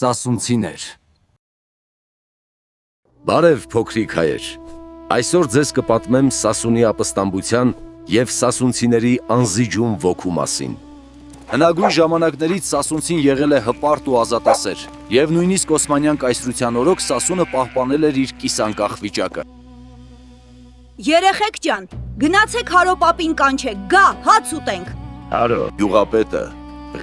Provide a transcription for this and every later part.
սասունցիներ։ Բարև փոքրիկ հայեր, այսօր ձեզ կպատմեմ Սասունի ապստամբության և սասունցիների անզիջում ոգու մասին։ Հնագույն ժամանակներից Սասունցին եղել է հպարտ ու ազատասեր, և նույնիսկ Օսմանյան կայսրության օրոք Սասունը պահպանել էր իր կիսանկախ վիճակը։ Երեխեք ջան, գնացեք Հարո պապին կանչեք, գա, հաց ուտենք։ Հարո գյուղապետը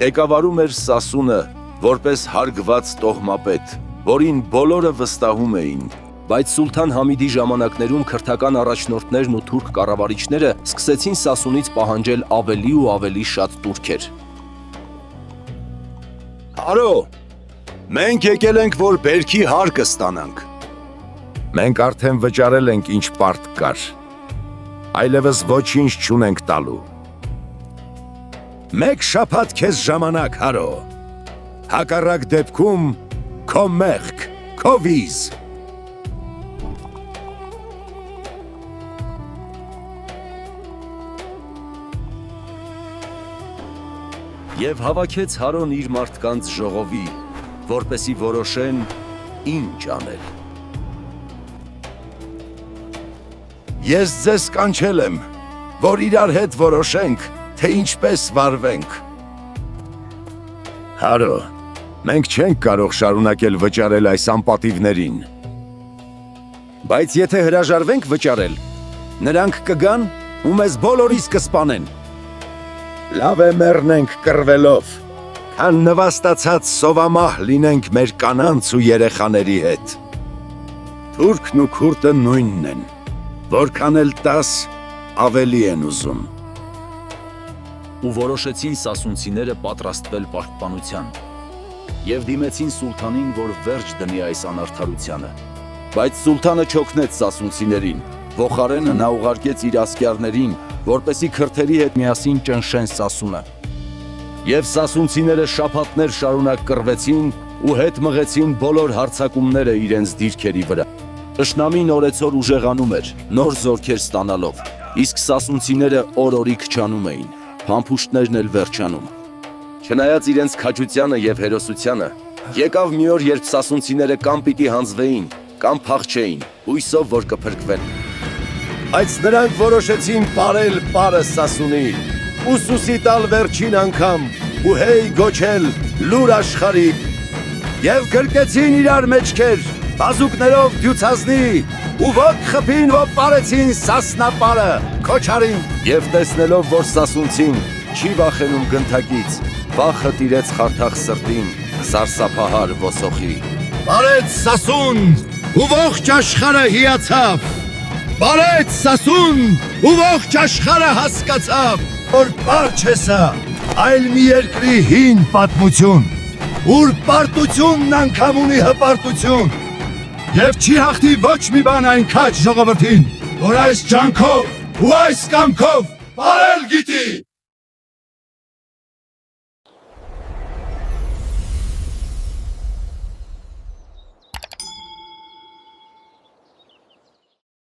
ղեկավարում էր Սասունը որպես հարգված տոհմապետ, որին բոլորը վստահում էին, բայց Սուլթան Համիդի ժամանակներում քրդական առաջնորդներն ու թուրք կառավարիչները սկսեցին Սասունից պահանջել ավելի ու ավելի շատ տուրքեր։ Հարո, մենք եկել ենք, որ բերքի հարկը ստանանք։ Մենք արդեն վճարել ենք ինչ պարտ կար, այլևս ոչինչ չունենք տալու։ Մեկ շաբաթ քեզ ժամանակ, Հարո, հակառակ դեպքում քո մեղք, քո վիզ։ Եվ հավաքեց Հարոն իր մարդկանց ժողովի, որպեսի որոշեն ինչ անել։ Ես ձեզ կանչել եմ, որ իրար հետ որոշենք, թե ինչպես վարվենք։ Հարո, մենք չենք կարող շարունակել վճարել այս անպատիվներին։ Բայց եթե հրաժարվենք վճարել, նրանք կգան ու մեզ բոլորիս կսպանեն։ Լավ է մեռնենք կռվելով, քան նվաստացած սովամահ լինենք մեր կանանց ու երեխաների հետ։ Թուրքն ու քուրդը նույնն են, որքան էլ տաս ավելի են ուզում։ Ու որոշեցին սասունցիները պատրաստվել պաշտպանության և դիմեցին Սուլթանին, որ վերջ դնի այս անարդարությանը։ Բայց Սուլթանը չօգնեց սասունցիներին, փոխարենը նա ուղարկեց իր ասկյարներին, որպեսի քրդերի հետ միասին ճնշեն Սասունը։ Եվ սասունցիները շաբաթներ շարունակ կռվեցին ու հետ մղեցին բոլոր հարձակումները իրենց դիրքերի վրա։ Թշնամին օրեցօր ուժեղանում էր, նոր զորքեր ստանալով, իսկ սասունցիները օր-օրի քչանում էին, փամփուշտներն էլ վերջանում։ Չնայած իրենց քաջությանը և հերոսությանը, եկավ մի օր, երբ սասունցիները կամ պիտի հանձվեին, կամ փախչեին, հույսով, որ կփրկվեն։ Բայց նրանք որոշեցին պարել պարը Սասունի, ուսուսի տալ վերջին անգամ ու հեյ գոչել լուր աշխարհի, և գրկեցին իրար մեջքեր, բազուկներով դյուցազնի ու ոտք խփին, որ պարեցին Սասնապարը, Քոչարին, և տեսնելով, որ Սասունցին չի վախենում գնդակից, վախը տիրեց խարդախ սրտին, սարսափահար ոսոխի։ Պարեց Սասուն ու ողջ աշխարհը հիացավ։ Պարեց Սասուն ու ողջ աշխարհը հասկացավ, որ պարչ է սա, այլ մի երկրի հին պատմություն, ուր պարտությունն անգամ ունի հպարտություն, և չի հաղթի ոչ մի բան այն քաջ ժողովրդին, որ այս ջանքով ու այս կամքով պարել գիտի։